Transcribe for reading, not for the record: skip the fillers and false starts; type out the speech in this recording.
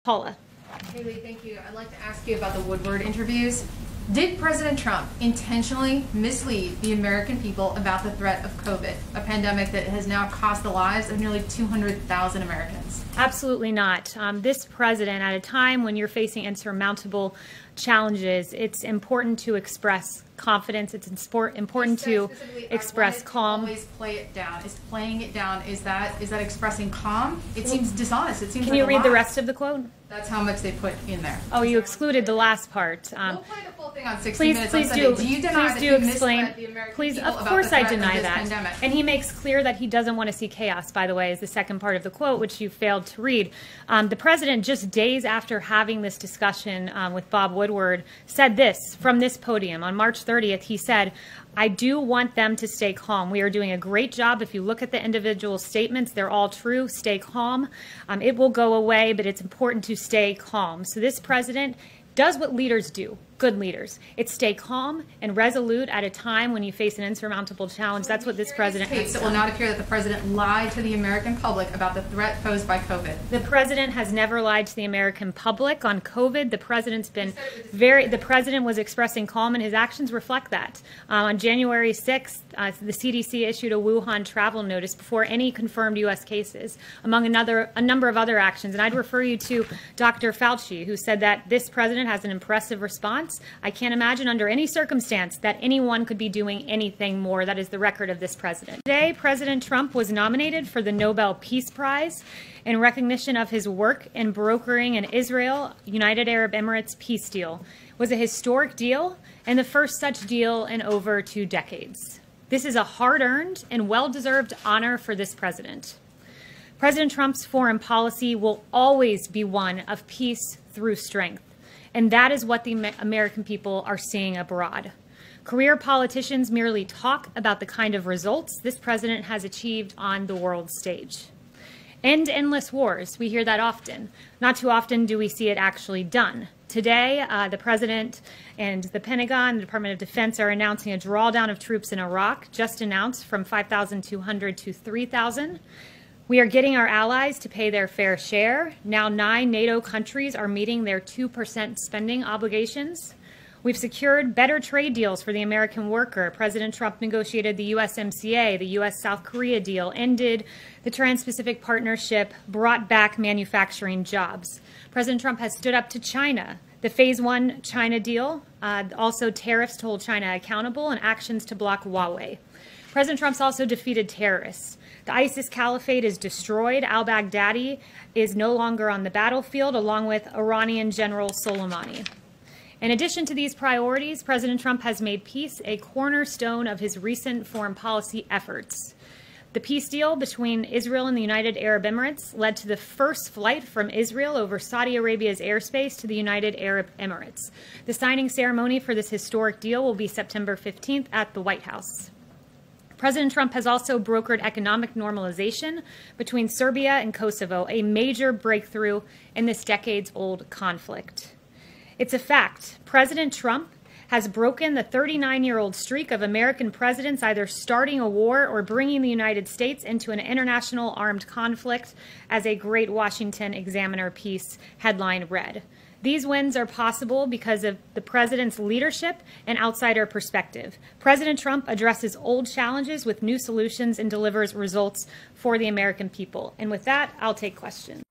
Paula. Haley, thank you. I'd like to ask you about the Woodward interviews. Did President Trump intentionally mislead the American people about the threat of COVID, a pandemic that has now cost the lives of nearly 200,000 Americans? Absolutely not. This president, at a time when you're facing insurmountable challenges, it's important to express confidence. It's important to express calm. Always play it down. Is playing it down, is that expressing calm? It seems dishonest. It seems Can you read the rest of the quote? That's how much they put in there. Oh, you excluded the last part. We'll play the full thing on 60 Minutes please on do. Sunday. Do you deny please that do he explain. misled the American Please, people of about course the I threat of deny this that. pandemic? And he makes clear that he doesn't want to see chaos, by the way, is the second part of the quote, which you failed to read. The president, just days after having this discussion with Bob Woodward, said this from this podium. On March 30th, he said, "I do want them to stay calm. We are doing a great job. If you look at the individual statements, they're all true. Stay calm. It will go away, but it's important to stay calm." So this president does what leaders do, good leaders. It's stay calm and resolute at a time when you face an insurmountable challenge. That's what this president has done. It will not appear that the president lied to the American public about the threat posed by COVID. The president has never lied to the American public on COVID. The president was expressing calm, and his actions reflect that. On January 6th, the CDC issued a Wuhan travel notice before any confirmed U.S. cases, among a number of other actions. And I'd refer you to Dr. Fauci, who said that this president has an impressive response. I can't imagine under any circumstance that anyone could be doing anything more. That is the record of this president. Today, President Trump was nominated for the Nobel Peace Prize in recognition of his work in brokering an Israel-United Arab Emirates peace deal. It was a historic deal and the first such deal in over 2 decades. This is a hard-earned and well-deserved honor for this president. President Trump's foreign policy will always be one of peace through strength. And that is what the American people are seeing abroad. Career politicians merely talk about the kind of results this president has achieved on the world stage. End endless wars, we hear that often. Not too often do we see it actually done. Today, the president and the Pentagon, the Department of Defense, are announcing a drawdown of troops in Iraq, just announced from 5,200 to 3,000. We are getting our allies to pay their fair share. Now 9 NATO countries are meeting their 2% spending obligations. We've secured better trade deals for the American worker. President Trump negotiated the USMCA, the U.S.-South Korea deal, ended the Trans-Pacific Partnership, brought back manufacturing jobs. President Trump has stood up to China. The Phase 1 China deal, also tariffs to hold China accountable, and actions to block Huawei. President Trump's also defeated terrorists. The ISIS caliphate is destroyed. Al-Baghdadi is no longer on the battlefield, along with Iranian General Soleimani. In addition to these priorities, President Trump has made peace a cornerstone of his recent foreign policy efforts. The peace deal between Israel and the United Arab Emirates led to the first flight from Israel over Saudi Arabia's airspace to the United Arab Emirates. The signing ceremony for this historic deal will be September 15th at the White House. President Trump has also brokered economic normalization between Serbia and Kosovo, a major breakthrough in this decades-old conflict. It's a fact. President Trump has broken the 39-year-old streak of American presidents either starting a war or bringing the United States into an international armed conflict, as a Great Washington Examiner piece headline read. These wins are possible because of the president's leadership and outsider perspective. President Trump addresses old challenges with new solutions and delivers results for the American people. And with that, I'll take questions.